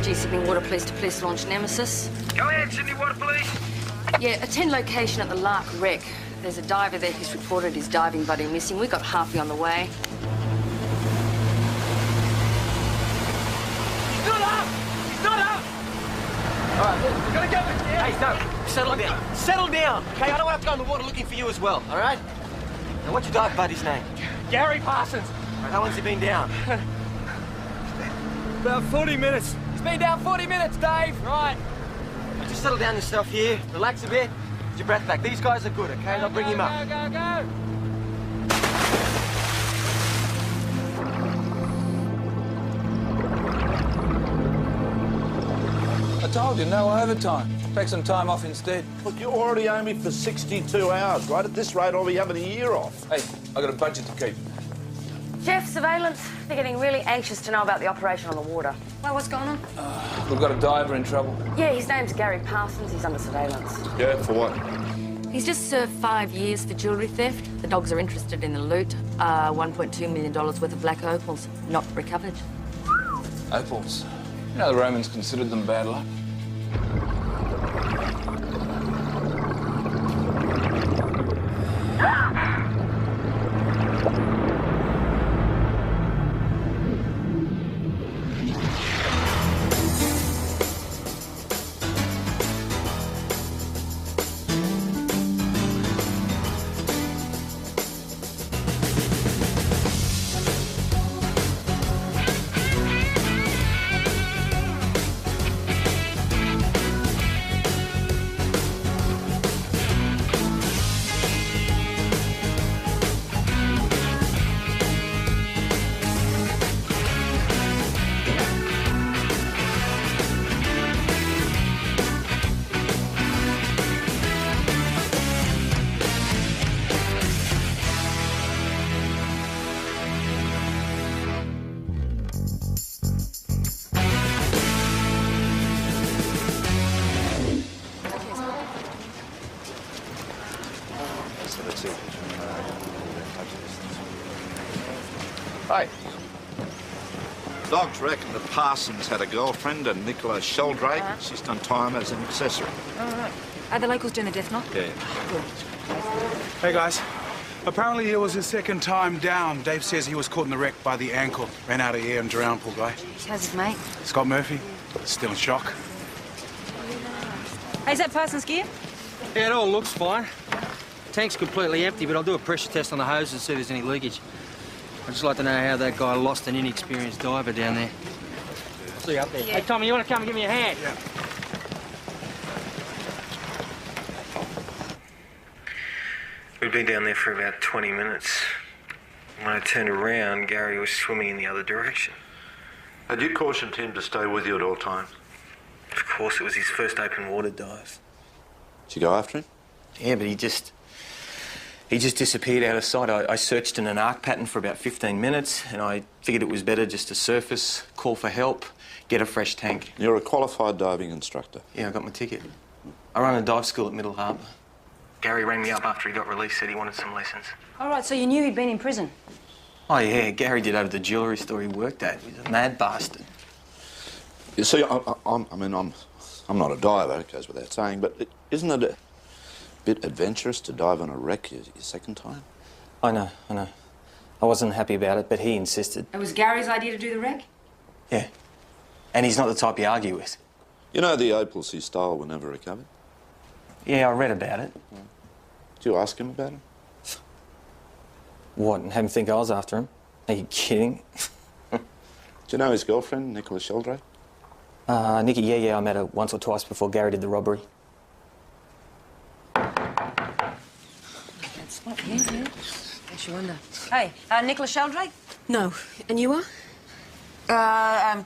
SPG Sydney Water Police to police launch Nemesis. Go ahead, Sydney Water Police. Yeah, attend location at the Lark wreck. There's a diver there who's reported his diving buddy missing. We got Harvey on the way. He's not up! He's not up! All right, we're gonna go with you. Hey, no, settle down. Settle down, okay? I don't have to go in the water looking for you as well, all right? Now, what's your dive buddy's name? Gary Parsons. All right, how long's he been down? About 40 minutes. He's been down 40 minutes, Dave. Right. Just settle down yourself here. Relax a bit. Get your breath back. These guys are good, okay? They'll bring him up. Go, go, go. I told you, no overtime. Take some time off instead. Look, you already owe me for 62 hours, right? At this rate, I'll be having a year off. Hey, I got a budget to keep. Jeff, surveillance. They're getting really anxious to know about the operation on the water. Well, what's going on? We've got a diver in trouble. Yeah, his name's Gary Parsons. He's under surveillance. Yeah, for what? He's just served 5 years for jewellery theft. The dogs are interested in the loot. $1.2 million worth of black opals, not recovered. Opals. You know the Romans considered them bad luck. Hey. Dogs reckon that Parsons had a girlfriend, and Nicola Sheldrake. She's done time as an accessory. Are the locals doing the death knot? Yeah. Hey, guys. Apparently it was his second time down. Dave says he was caught in the wreck by the ankle. Ran out of air and drowned, poor guy. How's his mate? Scott Murphy, still in shock. Hey, is that Parsons' gear? Yeah, it all looks fine. Tank's completely empty, but I'll do a pressure test on the hose and see if there's any leakage. I'd just like to know how that guy lost an inexperienced diver down there. See you up there. Yeah. Hey, Tommy, you want to come and give me a hand? Yeah. We'd been down there for about 20 minutes. When I turned around, Gary was swimming in the other direction. Had you cautioned him to stay with you at all times? Of course, it was his first open water dive. Did you go after him? Yeah, but he just disappeared out of sight. I searched in an arc pattern for about 15 minutes, and I figured it was better just to surface, call for help, get a fresh tank. You're a qualified diving instructor. Yeah, I got my ticket. I run a dive school at Middle Harbour. Gary rang me up after he got released, said he wanted some lessons. All right, so you knew he'd been in prison? Oh, yeah, Gary did over the jewellery store he worked at. He's a mad bastard. You see, I'm not a diver, it goes without saying, but isn't it a bit adventurous to dive on a wreck your second time? I know. I wasn't happy about it, but he insisted. It was Gary's idea to do the wreck? Yeah. And he's not the type you argue with. You know the opals he stole were never recovered? Yeah, I read about it. Did you ask him about it? What, and have him think I was after him? Are you kidding? Do you know his girlfriend, Nicola Sheldrake? Nikki, yeah, I met her once or twice before Gary did the robbery. That's what, yeah. Makes you wonder. Hey, Nicola Sheldrake? No. And you are?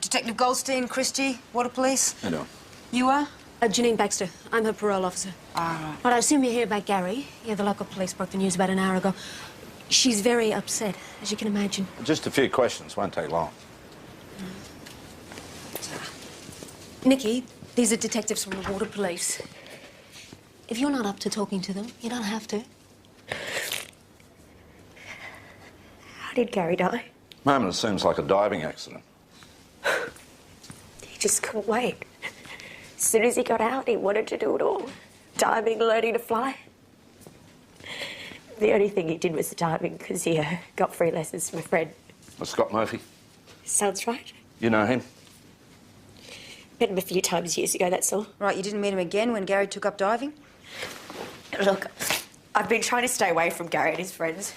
Detective Goldstein, Christie, Water Police. I know. You are? Janine Baxter. I'm her parole officer. All right. But I assume you hear about Gary. Yeah, the local police broke the news about an hour ago. She's very upset, as you can imagine. Just a few questions, won't take long. Nikki, these are detectives from the Water Police. If you're not up to talking to them, you don't have to. How did Gary die? Moment, it seems like a diving accident. He just couldn't wait. As soon as he got out, he wanted to do it all. Diving, learning to fly. The only thing he did was the diving because he got free lessons from a friend. Well, Scott Murphy. Sounds right. You know him? Met him a few times years ago, that's all. Right, you didn't meet him again when Gary took up diving? Look, I've been trying to stay away from Gary and his friends.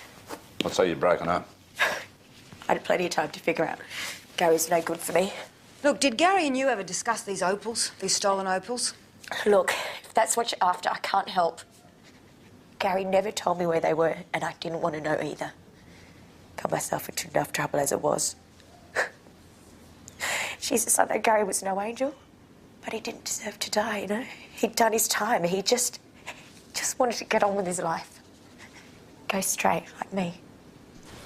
I'd say you've broken up. I had plenty of time to figure out Gary's no good for me. Look, did Gary and you ever discuss these opals, these stolen opals? Look, if that's what you're after, I can't help. Gary never told me where they were, and I didn't want to know either. Got myself into enough trouble as it was. Jesus, I know Gary was no angel, but he didn't deserve to die, you know? He'd done his time. He just wanted to get on with his life. Go straight, like me.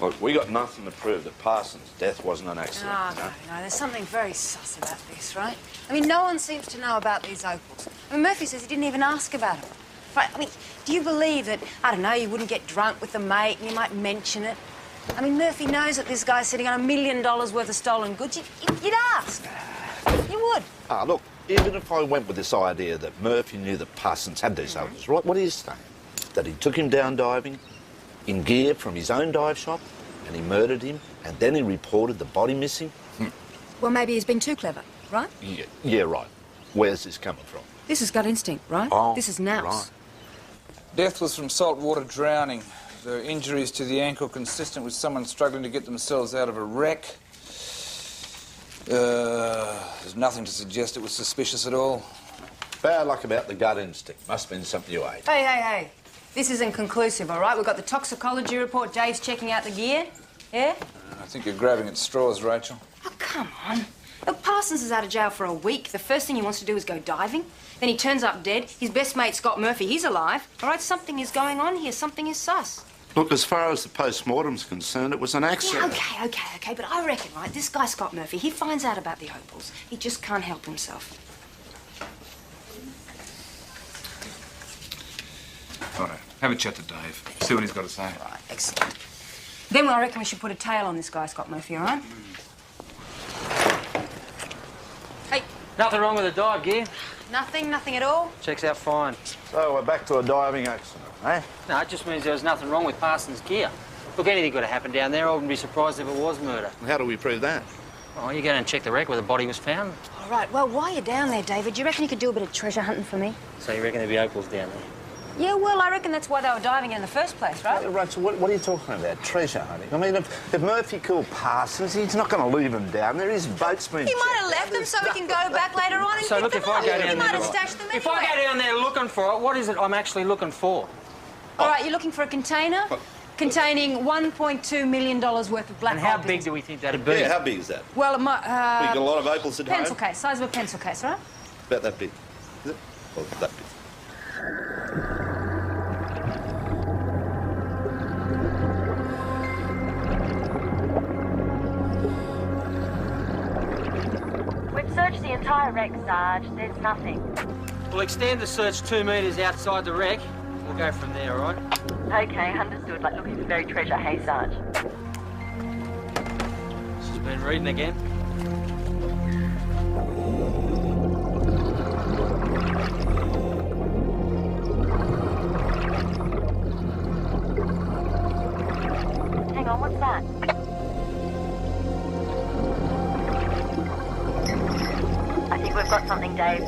Look, we got nothing to prove that Parsons' death wasn't an accident. No, there's something very sus about this, right? I mean, no one seems to know about these opals. I mean, Murphy says he didn't even ask about them. Right, I mean, do you believe that, I don't know, you wouldn't get drunk with a mate and you might mention it? I mean, Murphy knows that this guy's sitting on $1 million worth of stolen goods. You'd ask. You would. Ah, look, even if I went with this idea that Murphy knew that Parsons had these opals, right, what are you saying? That he took him down diving in gear from his own dive shop and he murdered him and then he reported the body missing? Well, maybe he's been too clever, right? Yeah, right. Where's this coming from? This is gut instinct, right? Oh, this is nous. right. Death was from saltwater drowning. The injuries to the ankle consistent with someone struggling to get themselves out of a wreck. There's nothing to suggest it was suspicious at all. Bad luck about the gut instinct. Must have been something you ate. Hey. This isn't conclusive, all right? We've got the toxicology report. Dave's checking out the gear. Yeah? I think you're grabbing at straws, Rachel. Oh, come on. Look, Parsons is out of jail for a week. The first thing he wants to do is go diving. Then he turns up dead. His best mate, Scott Murphy, he's alive. All right, something is going on here. Something is sus. Look, as far as the post-mortem's concerned, it was an accident. Yeah, okay. But I reckon, right, this guy, Scott Murphy, he finds out about the opals. He just can't help himself. All right, have a chat to Dave. See what he's got to say. All right, excellent. Then I reckon we should put a tail on this guy, Scott Murphy, all right? Hey. Nothing wrong with the dive gear. Nothing at all? Checks out fine. So we're back to a diving accident, eh? No, it just means there was nothing wrong with Parsons' gear. Look, anything could have happened down there. I wouldn't be surprised if it was murder. How do we prove that? Oh, you go down and check the wreck where the body was found. All right, well, while you're down there, David, do you reckon you could do a bit of treasure hunting for me? So you reckon there'd be opals down there? Yeah, well, I reckon that's why they were diving in the first place, right? Rachel, what are you talking about? Treasure hunting? I mean, if Murphy killed Parsons, he's not going to leave him down there. His boat's been... He might have left them so we can go back later on and so pick look, them if I up. go down He might there, have stashed them if anywhere. I go down there looking for it, what is it I'm actually looking for? All right, you're looking for a container containing $1.2 million worth of black And how opals. big do we think that'd be? Yeah, how big is that? Well, it might... You got a lot of opals at pencil home? case, size of a pencil case, right? About that big. Is it? Well, that big. We've searched the entire wreck, Sarge. There's nothing. We'll extend the search 2 metres outside the wreck. We'll go from there, all right? Okay, understood. Like looking for buried treasure, hey, Sarge? She's been reading again. Hang on, what's that? I think we've got something, Dave.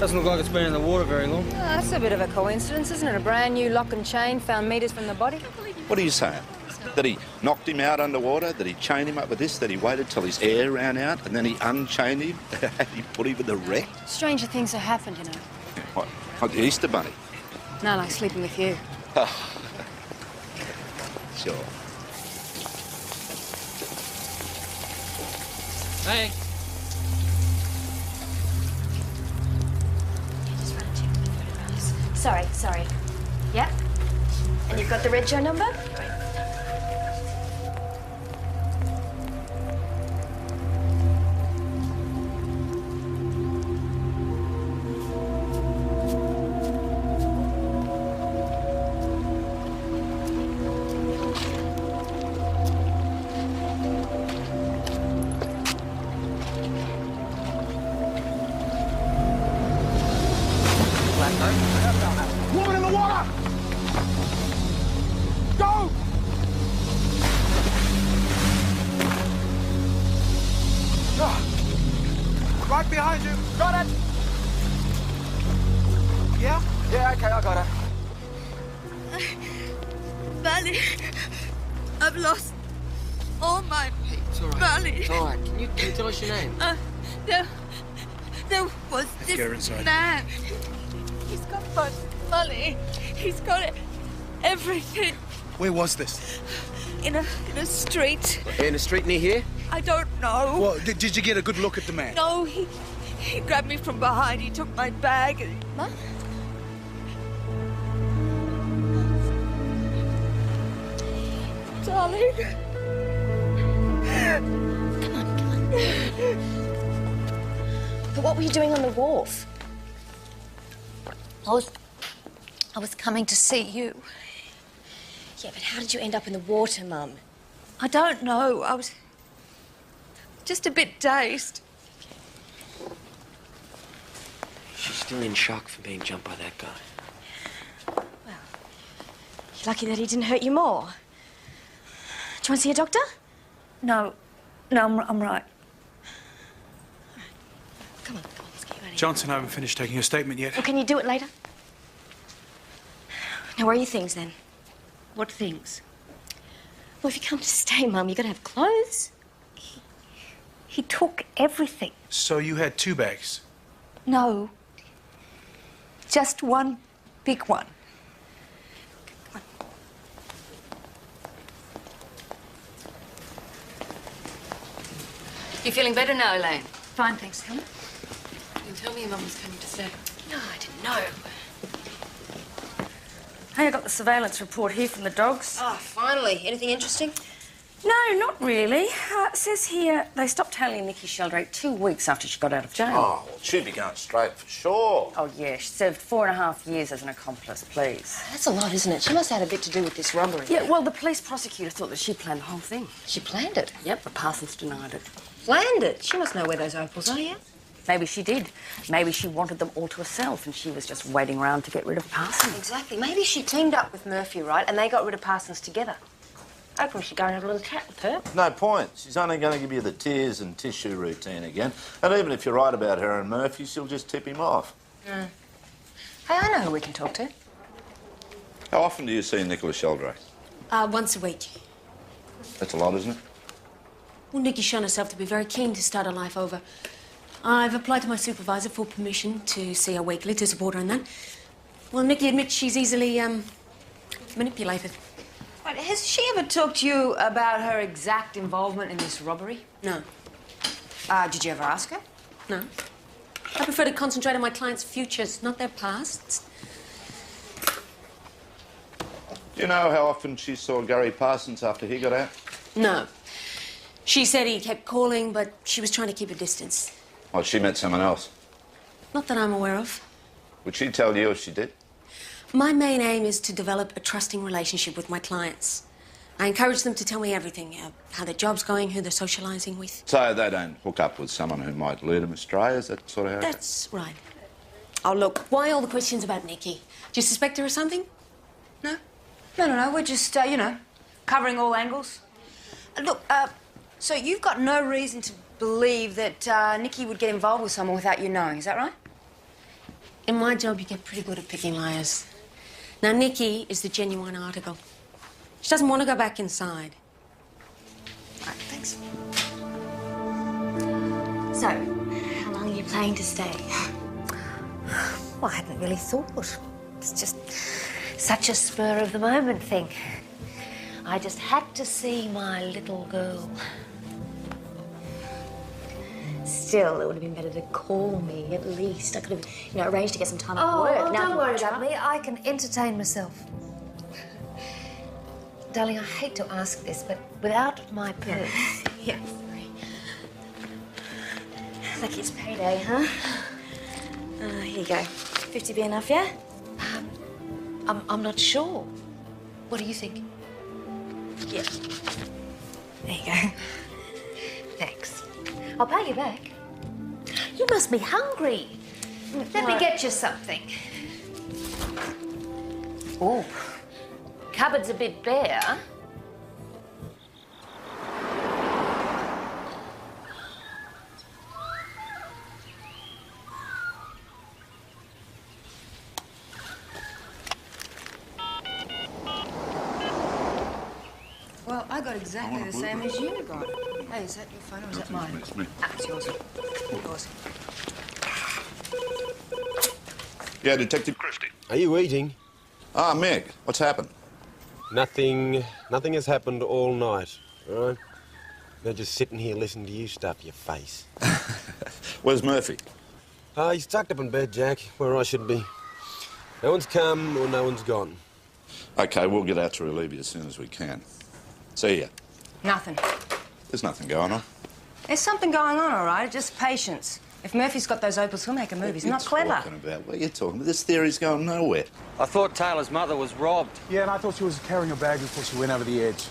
Doesn't look like it's been in the water very long. That's a bit of a coincidence, isn't it? A brand new lock and chain found metres from the body. What are you saying? That he knocked him out underwater, that he chained him up with this, that he waited till his air ran out, and then he unchained him, and he put him in the wreck? Stranger things have happened, you know. What, like the Easter Bunny? No, like sleeping with you. Sure. Hey. Sorry. Yep. And you've got the red show number? Woman in the water! Go! Right behind you. Got it! Yeah? Yeah, okay, I got it. Valley, I've lost all my money. It's all right. Can you tell us your name? There was Get her this inside. man. He's got my money. He's got everything. Where was this? In a street. In a street near here? I don't know. Well, did you get a good look at the man? No, he grabbed me from behind. He took my bag. And... What? Darling. Come on. But what were you doing on the wharf? I was coming to see you. Yeah, but how did you end up in the water, Mum? I don't know. I was just a bit dazed. She's still in shock for being jumped by that guy. Well, you're lucky that he didn't hurt you more. Do you want to see a doctor? No, I'm right. Come on, let's get you out of here. Johnson, I haven't finished taking your statement yet. Well, can you do it later? Now, where are your things, then? What things? Well, if you come to stay, Mum, you got to have clothes. He took everything. So you had 2 bags? No. Just one big one. You feeling better now, Elaine? Fine, thanks, Helen. You didn't tell me your mum was coming to stay. No, I didn't know. Hey, I got the surveillance report here from the dogs. Oh, finally. Anything interesting? No, not really. It says here they stopped tailing Nikki Sheldrake 2 weeks after she got out of jail. Oh, well, she'd be going straight for sure. Oh, yeah, she served 4.5 years as an accomplice, please. That's a lot, isn't it? She must have had a bit to do with this robbery. Yeah, well, the police prosecutor thought that she planned the whole thing. She planned it. Yep, but Parsons denied it. Planned it? She must know where those opals are, yeah? Maybe she did. Maybe she wanted them all to herself and she was just waiting around to get rid of Parsons. Exactly. Maybe she teamed up with Murphy, right? And they got rid of Parsons together. I reckon we should go and have a little chat with her. No point. She's only going to give you the tears and tissue routine again. And even if you're right about her and Murphy, she'll just tip him off. Hey, I know who we can talk to. How often do you see Nicholas Sheldrake? Once a week. That's a lot, isn't it? Well, Nikki's shown herself to be very keen to start her life over. I've applied to my supervisor for permission to see her weekly to support her in that. Well, Nikki admits she's easily, manipulated. Right, has she ever talked to you about her exact involvement in this robbery? No. Did you ever ask her? No. I prefer to concentrate on my clients' futures, not their pasts. Do you know how often she saw Gary Parsons after he got out? No. She said he kept calling, but she was trying to keep a distance. Well, she met someone else. Not that I'm aware of. Would she tell you if she did? My main aim is to develop a trusting relationship with my clients. I encourage them to tell me everything, how their job's going, who they're socialising with. So they don't hook up with someone who might lead them astray, is that sort of how... That's right. Oh, look, why all the questions about Nikki? Do you suspect her of something? No? No, we're just, you know, covering all angles. Look, so you've got no reason to believe that Nikki would get involved with someone without you knowing, is that right? In my job, you get pretty good at picking liars. Now, Nikki is the genuine article. She doesn't want to go back inside. All right, thanks. So, how long are you planning to stay? Well, I hadn't really thought. It's just such a spur-of-the-moment thing. I just had to see my little girl. Still, it would have been better to call me, at least. I could have, you know, arranged to get some time off work. Oh, Now don't worry about me. I can entertain myself. Darling, I hate to ask this, but without my purse... Yeah. Like it's payday, huh? Here you go. 50 be enough, yeah? I'm not sure. What do you think? Yeah. There you go. Thanks. I'll pay you back. You must be hungry. Let me get you something. Oh, cupboard's a bit bare. Well, I got exactly the same as you got. Hey, is that your phone or is that mine? It's me. Ah, it's yours. Yours. Yeah, Detective Christie. Are you eating? Ah, Meg, what's happened? Nothing has happened all night, all right? They're just sitting here listening to you stuff your face. Where's Murphy? He's tucked up in bed, Jack, where I should be. No one's come or no one's gone. Okay, we'll get out to relieve you as soon as we can. See ya. Nothing. There's nothing going on. There's something going on, all right. Just patience. If Murphy's got those opals, he'll make a move. He's not clever. What are you talking about? What are you talking about? This theory's going nowhere. I thought Taylor's mother was robbed. Yeah, and I thought she was carrying a bag before she went over the edge.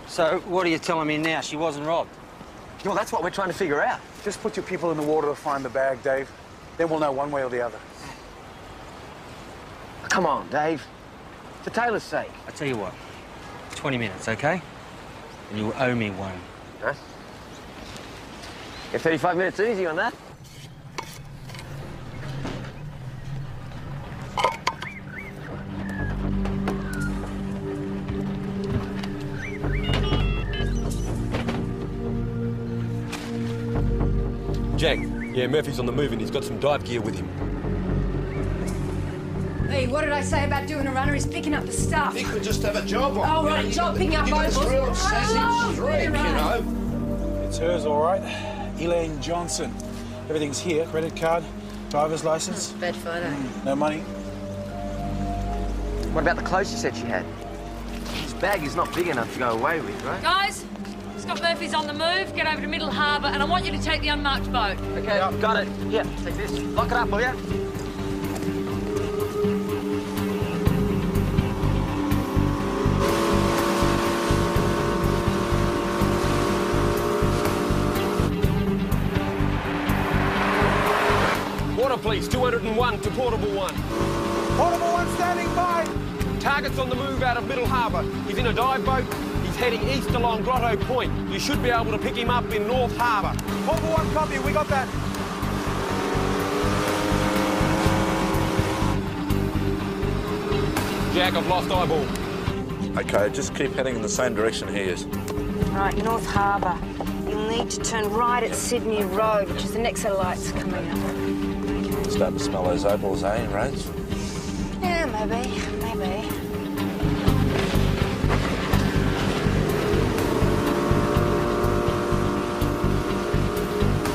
So what are you telling me now? She wasn't robbed? Well, that's what we're trying to figure out. Just put your people in the water to find the bag, Dave. Then we'll know one way or the other. Come on, Dave. For Taylor's sake. I tell you what, 20 minutes, okay? And you'll owe me one. Huh? Get 35 minutes easy on that. Jack, yeah, Murphy's on the move and he's got some dive gear with him. Hey, what did I say about doing a runner? He's picking up the stuff. He could just have a job on. Oh, right, job picking up opals. It's real obsessive streak, you know. It's hers, all right. Elaine Johnson. Everything's here. Credit card, driver's license. Bad photo. No money. What about the clothes you said she had? This bag is not big enough to go away with, right? Guys, Scott Murphy's on the move. Get over to Middle Harbour, and I want you to take the unmarked boat. Okay, got it. Yeah, take this. Lock it up, will ya? Water police, 201 to Portable 1. Portable 1 standing by. Target's on the move out of Middle Harbour. He's in a dive boat. He's heading east along Grotto Point. You should be able to pick him up in North Harbour. Portable 1 copy. We got that. Jack, I've lost eyeball. Okay, just keep heading in the same direction he is. Right, North Harbour. You'll need to turn right at Sydney Road, which is the next set of lights coming up. Starting to smell those opals, eh, Rach? Yeah, maybe.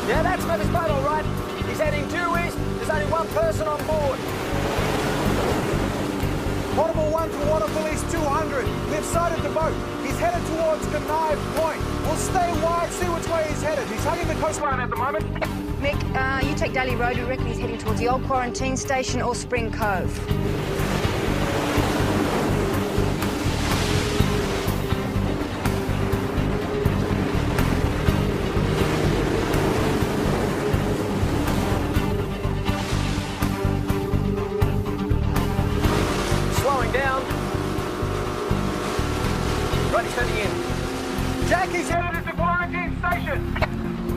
Yeah, that's Murphy's boat, all right. He's heading due east. There's only one person on board. Portable 1 to Water Police 200. We've sighted the boat. He's headed towards Connive Point. We'll stay wide, see which way he's headed. He's hugging the coastline at the moment. Mick, you take Daly Road. We reckon he's heading towards the old quarantine station or Spring Cove. Slowing down. Right, he's turning in. Jack, he's headed to the quarantine station.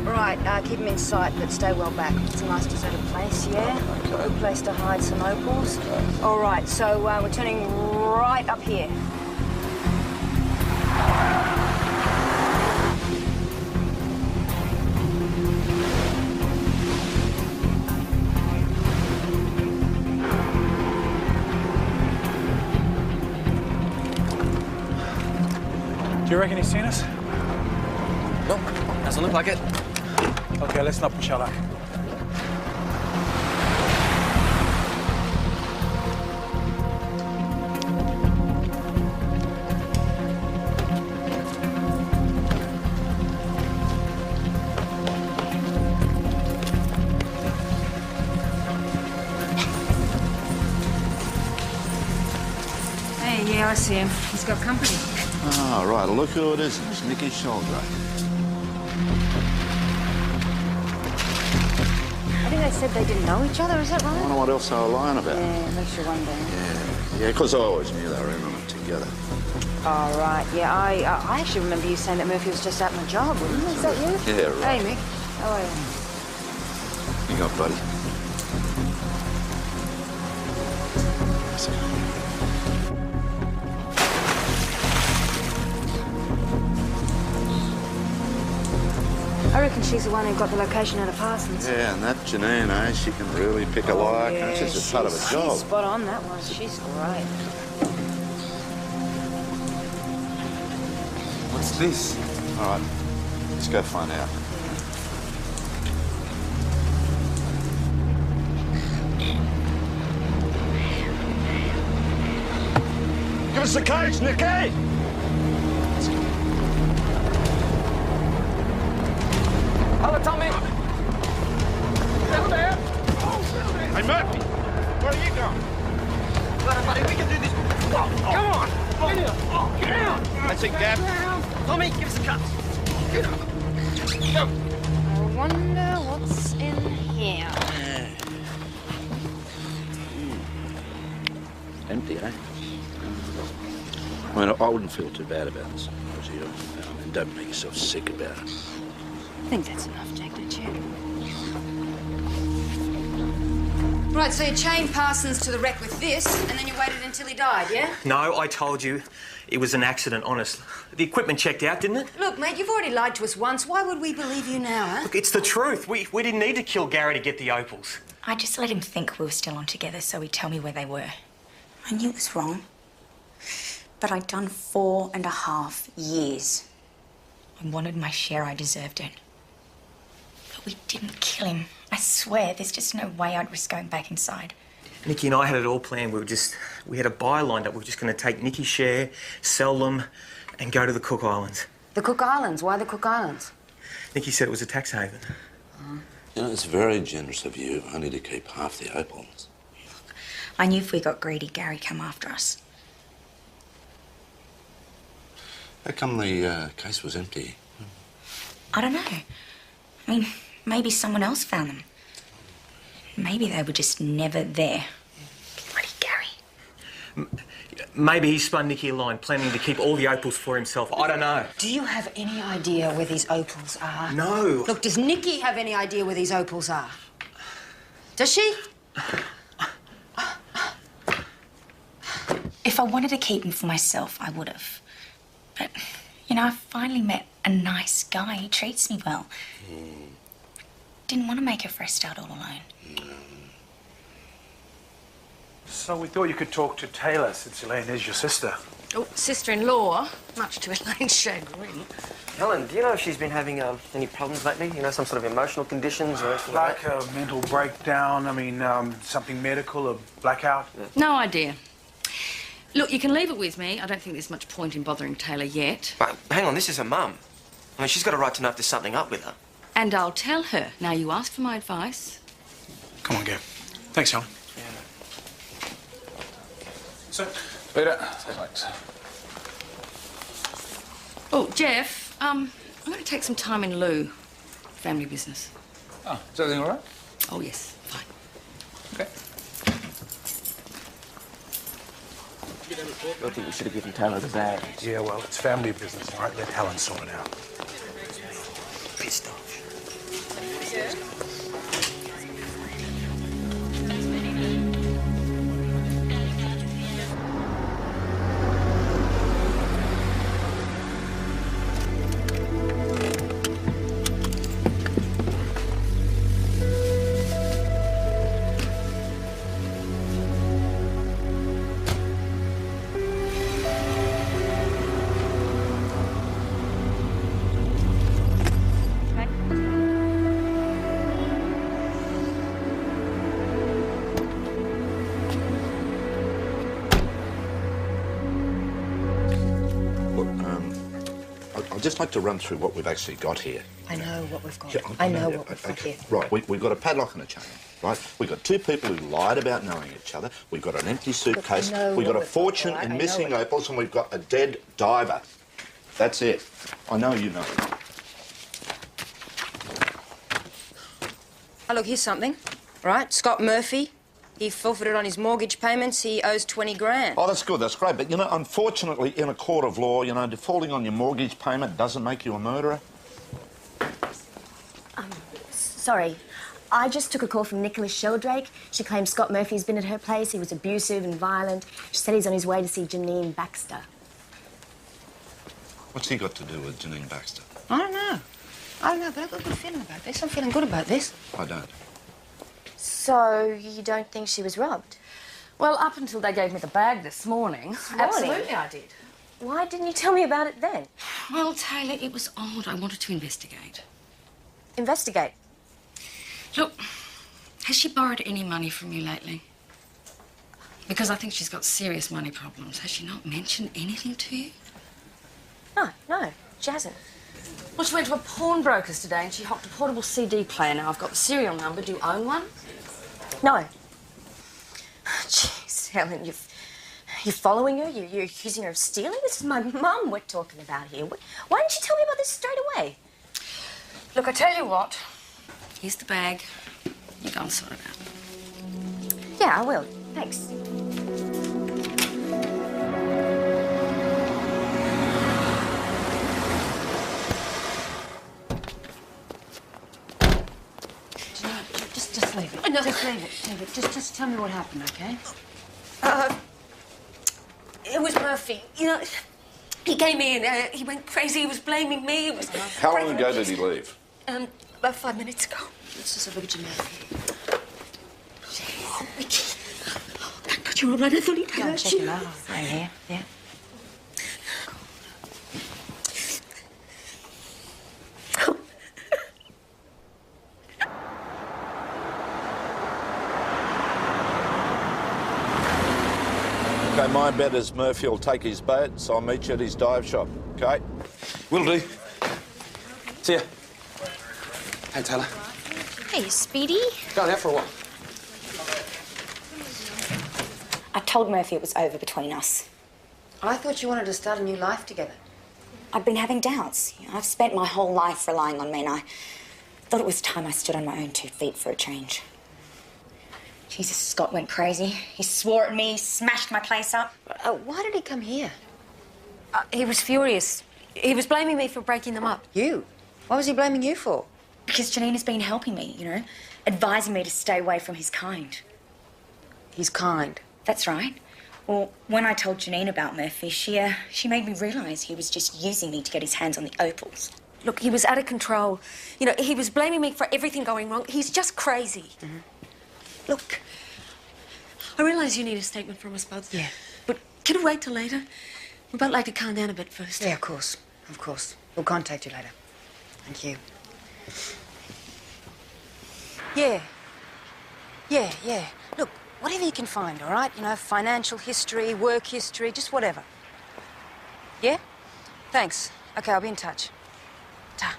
All right, keep him in sight, but stay well back. It's a nice deserted place, yeah? Good place to hide some opals. All right, so we're turning right up here. Do you reckon he's seen us? No, doesn't look like it. Okay, let's not push our luck. Hey, yeah, I see him. He's got company. Ah, right, look who it is. It's Nicky Sheldrake. I think they said they didn't know each other, is that I right? wonder what else they were lying about. Yeah, makes you wonder. Yeah. Yeah, because I always knew they were in on it together. Oh, right. Yeah, I actually remember you saying that Murphy was just out on a job, wasn't he? Is that you? Yeah, right. Hey, Mick. How are you? You got, buddy? I reckon she's the one who got the location out of Parsons. Yeah, and that Janine, eh? She can really pick a lock. Yeah, It's just a part of a job. She's spot on, that one. She's great. What's this? All right, let's go find out. Give us the cage, Nicky! Hello, Tommy. Down there. Hey, Murphy, where are you going? Come on, buddy, we can do this. Come on. Get down. That's it, Gab. Tommy, give us a cut. Get up. Go. I wonder what's in here. Empty, eh? I mean, I wouldn't feel too bad about this. Was you? And don't make yourself sick about it. I think that's enough, Jack, don't you? Right, so you chained Parsons to the wreck with this, and then you waited until he died, yeah? No, I told you it was an accident, honest. The equipment checked out, didn't it? Look, mate, you've already lied to us once. Why would we believe you now, huh? Look, it's the truth. We didn't need to kill Gary to get the opals. I just let him think we were still on together so he'd tell me where they were. I knew it was wrong. But I'd done 4.5 years. I wanted my share, I deserved it. But we didn't kill him. I swear, there's just no way I'd risk going back inside. Nicky and I had it all planned. We had a buy lined up. We were just going to take Nicky's share, sell them, and go to the Cook Islands. The Cook Islands? Why the Cook Islands? Nicky said it was a tax haven. You know, it's very generous of you only to keep half the opals. I knew if we got greedy, Gary'd come after us. How come the case was empty? I don't know. I mean, maybe someone else found them. Maybe they were just never there. Bloody Gary. Maybe he spun Nicky a line, planning to keep all the opals for himself. I don't know. Do you have any idea where these opals are? No. Look, does Nicky have any idea where these opals are? Does she? If I wanted to keep them for myself, I would have. But, you know, I finally met a nice guy. He treats me well. Didn't want to make a fresh start all alone. So we thought you could talk to Taylor, since Elaine is your sister. Oh, sister-in-law, much to Elaine's chagrin. Helen, do you know if she's been having any problems lately? You know, some sort of emotional conditions or anything like Like a mental breakdown, I mean, something medical, a blackout? No idea. Look, you can leave it with me. I don't think there's much point in bothering Taylor yet. But hang on, this is her mum. I mean, she's got a right to know if there's something up with her. And I'll tell her. Now, you asked for my advice. Come on, Gav. Thanks, Helen. So, Peter. Thanks. Oh, Jeff, I'm going to take some time in lieu. Family business. Oh, is everything all right? Oh, yes, fine. Okay. I think we should have given Taylor the bag. Yeah, well, it's family business, all right? Let Helen sort it out. Pissed off. I'd just like to run through what we've actually got here. I know what we've got. Yeah, I know what we've got okay. here. Right, we've got a padlock and a chain, right? We've got two people who lied about knowing each other. We've got an empty suitcase. We've got a fortune in missing opals, and we've got a dead diver. That's it. I know you know. Oh, look, here's something. Right, Scott Murphy, He forfeited on his mortgage payments. He owes 20 grand. Oh, that's good, that's great. But, you know, unfortunately, in a court of law, you know, defaulting on your mortgage payment doesn't make you a murderer. Sorry. I just took a call from Nicholas Sheldrake. She claims Scott Murphy's been at her place. He was abusive and violent. She said he's on his way to see Janine Baxter. What's he got to do with Janine Baxter? I don't know, but I've got a good feeling about this. I'm feeling good about this. I don't. So, you don't think she was robbed? Well, up until they gave me the bag this morning. Absolutely I did. Why didn't you tell me about it then? Well, Taylor, it was odd. I wanted to investigate. Investigate? Look, has she borrowed any money from you lately? Because I think she's got serious money problems. Has she not mentioned anything to you? No, she hasn't. Well, she went to a pawnbroker's today and she hocked a portable CD player. Now, I've got the serial number. Do you own one? No. Jeez, Helen, you're following her? You're accusing her of stealing? This is my mum we're talking about here. Why didn't you tell me about this straight away? Look, I tell you what. Here's the bag. You go and sort it out. Yeah, I will. Thanks. Just leave it. No. Just leave it. Leave it. Just tell me what happened, okay? It was Murphy. You know, he came in, he went crazy, he was blaming me. It was How long ago did he leave? About 5 minutes ago. Let's just have a look at your Murphy. Oh, Vicky. Oh, thank God you're all right. I thought he'd Go and hurt check you. him out. Right here, yeah. Okay, my bet is Murphy will take his boat, so I'll meet you at his dive shop, okay? Will do. See ya. Hey, Taylor. Hey, Speedy. Going out for a while. I told Murphy it was over between us. I thought you wanted to start a new life together. I've been having doubts. You know, I've spent my whole life relying on men. I thought it was time I stood on my own 2 feet for a change. Jesus, Scott went crazy. He swore at me, smashed my place up. Why did he come here? He was furious. He was blaming me for breaking them up. You? What was he blaming you for? Because Janine has been helping me, you know, advising me to stay away from his kind. His kind? That's right. Well, when I told Janine about Murphy, she made me realise he was just using me to get his hands on the opals. Look, he was out of control. You know, he was blaming me for everything going wrong. He's just crazy. Mm-hmm. Look, I realise you need a statement from us both. Yeah. But can it wait till later? We'd both like to calm down a bit first. Yeah, of course. Of course. We'll contact you later. Thank you. Yeah. Look, whatever you can find, all right? You know, financial history, work history, just whatever. Yeah? Thanks. Okay, I'll be in touch. Ta.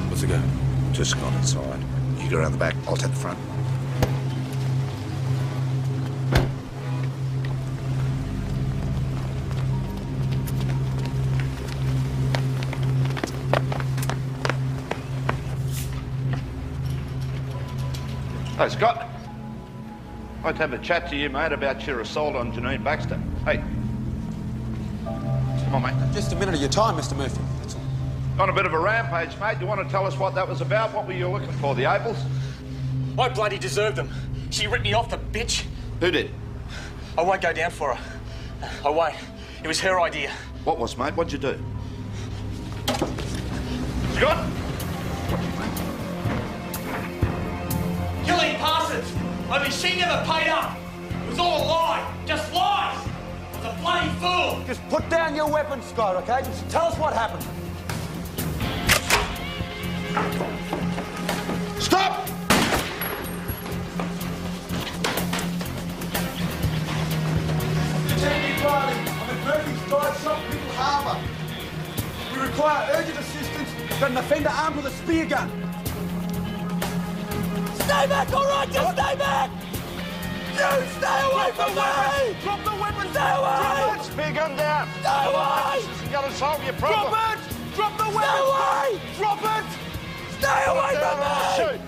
What's it go? Just gone inside. You go around the back, I'll take the front. Hey, Scott. I'd like to have a chat to you, mate, about your assault on Janine Baxter. Hey. Come on, mate. Just a minute of your time, Mr. Murphy. That's all. On a bit of a rampage, mate. You want to tell us what that was about? What were you looking for, the opals? I bloody deserved them. She ripped me off, the bitch. Who did? I won't go down for her. I won't. It was her idea. What was, mate? What'd you do? Scott! Killing Parsons. Only she never paid up. It was all a lie. Just lies. I was a bloody fool. Just put down your weapon, Scott, okay? Just tell us what happened. Stop! Detective Riley, I'm at Murphy's dive shop, Little require urgent assistance. Got an offender armed with a spear gun. Stay back, all right? Just stay back! You stay away from me! Drop the weapon! Stay away! Drop it! Spear gun down! Stay away! This isn't going to solve your problem. Drop it! Drop the weapon! Stay away! Drop it! Stay away from me! Shoot!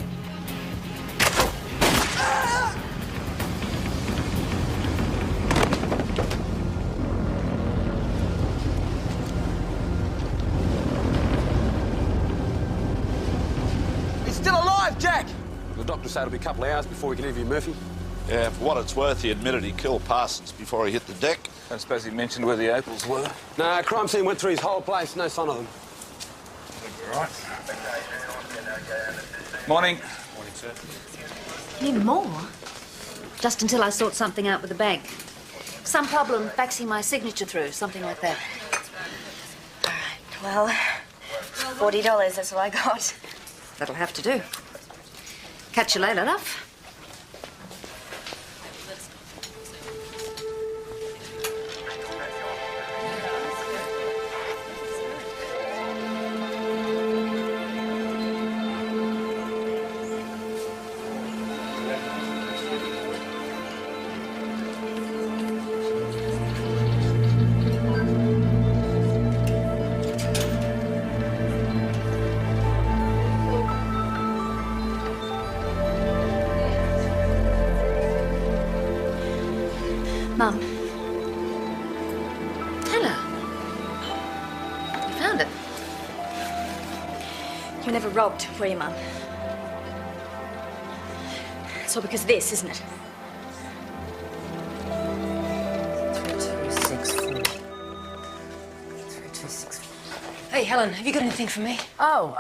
He's still alive, Jack! The doctor said it'll be a couple of hours before we can interview Murphy. Yeah, for what it's worth, he admitted he killed Parsons before he hit the deck. I suppose he mentioned where the opals were. No, crime scene went through his whole place, no sign of them. All right. Morning. Morning, sir. Any more? Just until I sort something out with the bank. Some problem faxing my signature through, something like that. Well, $40, that's all I got. That'll have to do. Catch you later, love. Mum. Hello. You found it. You were never robbed, were you, Mum? It's all because of this, isn't it? 3264. 3264. Hey, Helen, have you got anything for me? Oh,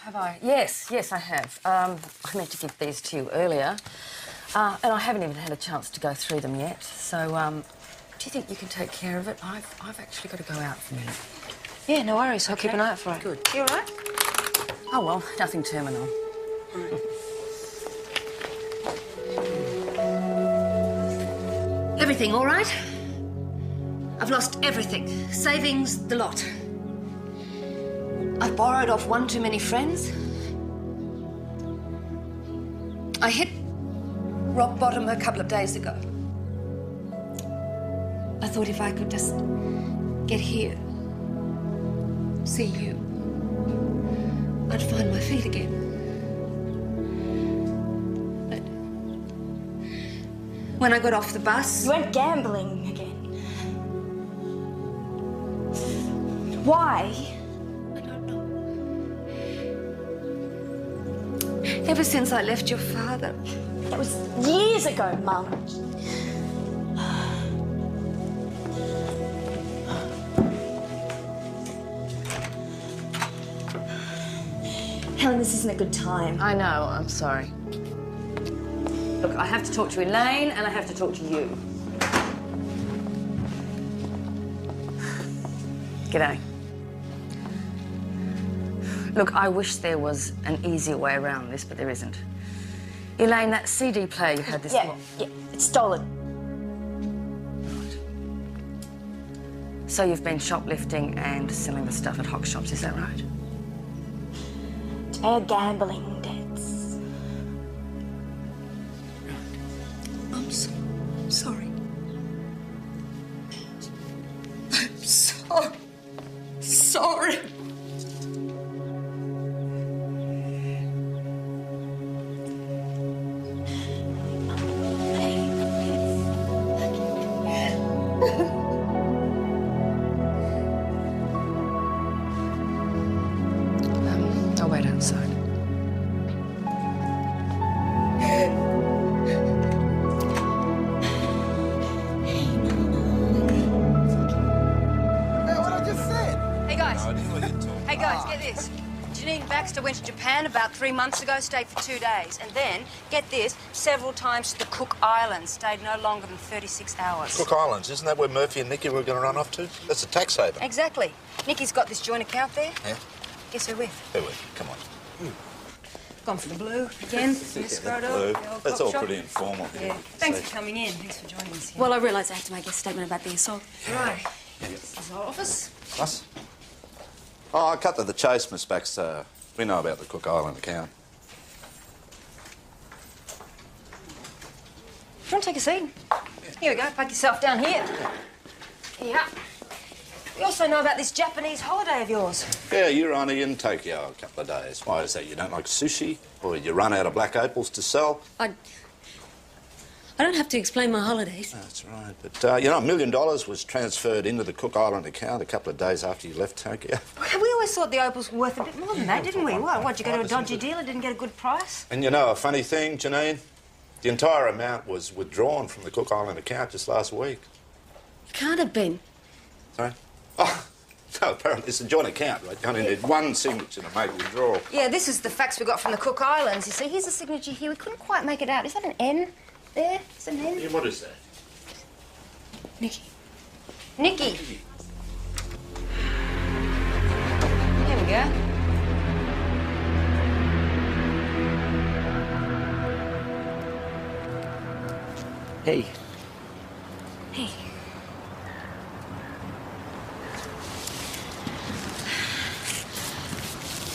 have I? Yes, I have. I meant to give these to you earlier. And I haven't even had a chance to go through them yet. So, do you think you can take care of it? I've actually got to go out for a minute. Yeah, no worries. I'll keep an eye out for it. Good. You all right? Oh, well, nothing terminal. Everything all right? I've lost everything. Savings, the lot. I've borrowed off one too many friends. I hit rock bottom a couple of days ago. I thought if I could just get here, see you, I'd find my feet again. But when I got off the bus... You went gambling again. Why? I don't know. Ever since I left your father... That was years ago, Mum. Helen, this isn't a good time. I know, I'm sorry. Look, I have to talk to Elaine and I have to talk to you. G'day. Look, I wish there was an easier way around this, but there isn't. Elaine, that CD player you had this Yeah, it's stolen. So you've been shoplifting and selling the stuff at hock shops, is that right? To pay our gambling debts. I'm sorry. I'm so sorry. I'll wait outside. What I just said. Hey, guys. Hey, guys, get this. Janine Baxter went to Japan about 3 months ago, stayed for 2 days, and then, get this, several times to the Cook Islands, stayed no longer than 36 hours. Cook Islands, isn't that where Murphy and Nicky were going to run off to? That's a tax haven. Exactly. Nikki's got this joint account there. Yeah? Guess who with? Who with? Come on. Gone for the blue again. Miss Frodo. Blue. the old That's cop all shop. pretty informal. Yeah. Thanks for coming in. Thanks for joining us here. Well, I realise I have to make a statement about the assault. Right. This is our office. Us? Oh, I cut to the chase, Miss Bax. We know about the Cook Island account. Do you want to take a seat? Here we go. Pack yourself down here. Yeah. We also know about this Japanese holiday of yours. Yeah, you're only in Tokyo a couple of days. Why is that? You don't like sushi? Or you run out of black opals to sell? I don't have to explain my holidays. That's right. But, you know, $1 million was transferred into the Cook Island account a couple of days after you left Tokyo. We always thought the opals were worth a bit more than that, didn't we? What, you go to a dodgy dealer, didn't get a good price? And you know a funny thing, Janine? The entire amount was withdrawn from the Cook Island account just last week. It can't have been. Sorry? Oh, no, apparently it's a joint account, right? You only need one signature to make a withdrawal. Yeah, this is the fax we got from the Cook Islands. You see, here's the signature here. We couldn't quite make it out. Is that an N there? Is it an N? Yeah, what is that? Nicky. Nicky. There we go. Hey. Hey.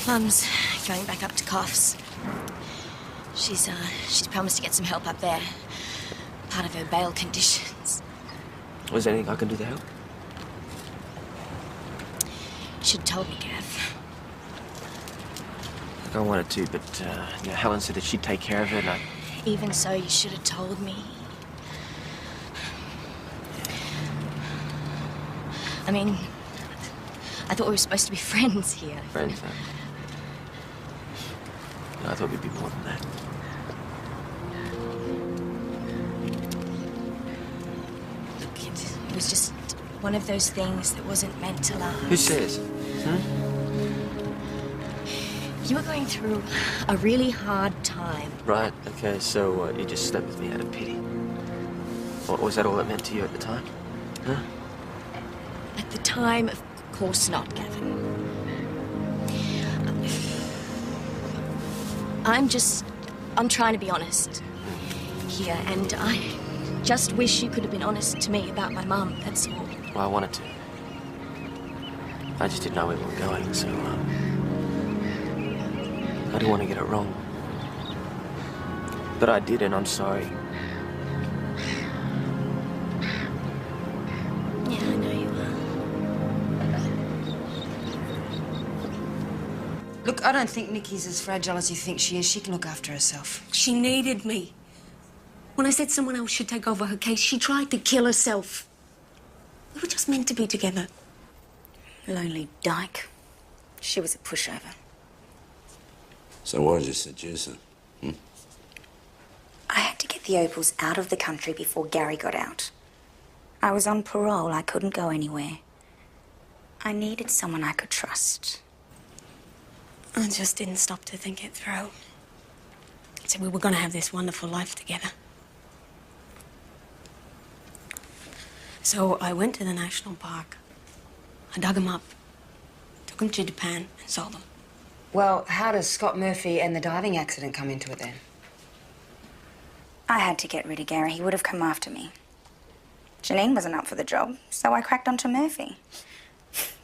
Mum's going back up to Coughs. She's promised to get some help up there. Part of her bail conditions. Was there anything I can do to help? Should have told me, Gav. Look, I wanted to, but you know, Helen said that she'd take care of it, and I... Even so, you should have told me. I mean, I thought we were supposed to be friends here. Friends, huh? No, I thought we'd be more than that. Look, it was just one of those things that wasn't meant to last. Who says? You were going through a really hard time. Right, okay, so you just slept with me out of pity. What was that all it meant to you at the time? Huh? At the time, of course not, Gavin. I'm trying to be honest here, and I just wish you could have been honest to me about my mum, that's all. Well, I wanted to. I just didn't know where we were going, so, I didn't want to get it wrong. But I did, and I'm sorry. Yeah, I know you are. Look, I don't think Nikki's as fragile as you think she is. She can look after herself. She needed me. When I said someone else should take over her case, she tried to kill herself. We were just meant to be together. Lonely dyke. She was a pushover. So why did you seduce her? I had to get the opals out of the country before Gary got out. I was on parole. I couldn't go anywhere. I needed someone I could trust. I just didn't stop to think it through. I said we were going to have this wonderful life together. So I went to the national park. I dug them up, took them to Japan, and sold them. Well, how does Scott Murphy and the diving accident come into it then? I had to get rid of Gary. He would have come after me. Janine wasn't up for the job, so I cracked onto Murphy.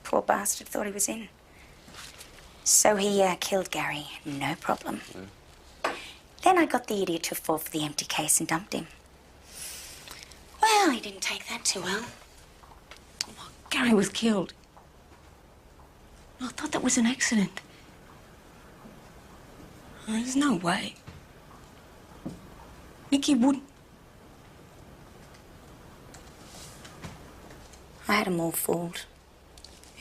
Poor bastard thought he was in. So he killed Gary, no problem. Then I got the idiot to fall for the empty case and dumped him. Well, he didn't take that too well. Gary was killed. I thought that was an accident. There's no way. Nicky wouldn't. I had them all fooled.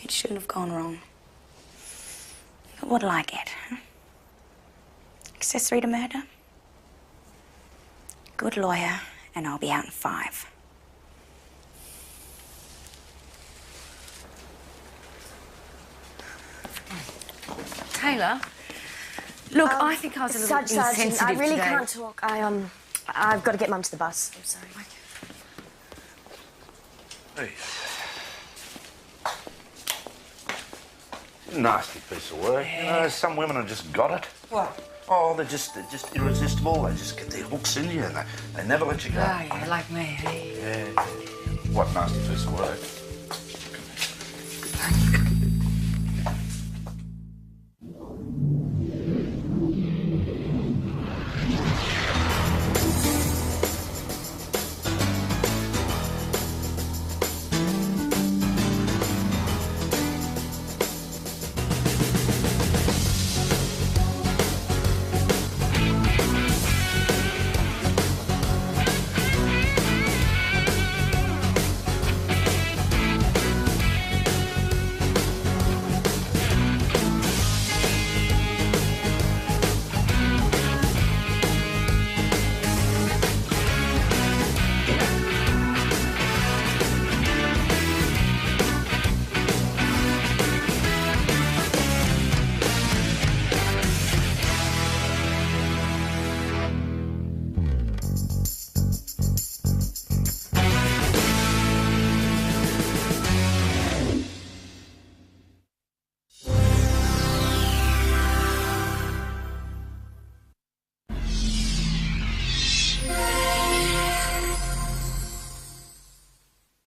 It shouldn't have gone wrong. But what'll I get, huh? Accessory to murder? Good lawyer, and I'll be out in 5. Taylor, look, I think I was a little insensitive I really today. can't talk. I've got to get Mum to the bus. I'm sorry. Hey. Nasty piece of work. You know, some women have just got it. What? Oh, they're just irresistible. They just get their hooks in you and they never let you go. Oh, yeah, like me, hey? Yeah. What nasty piece of work.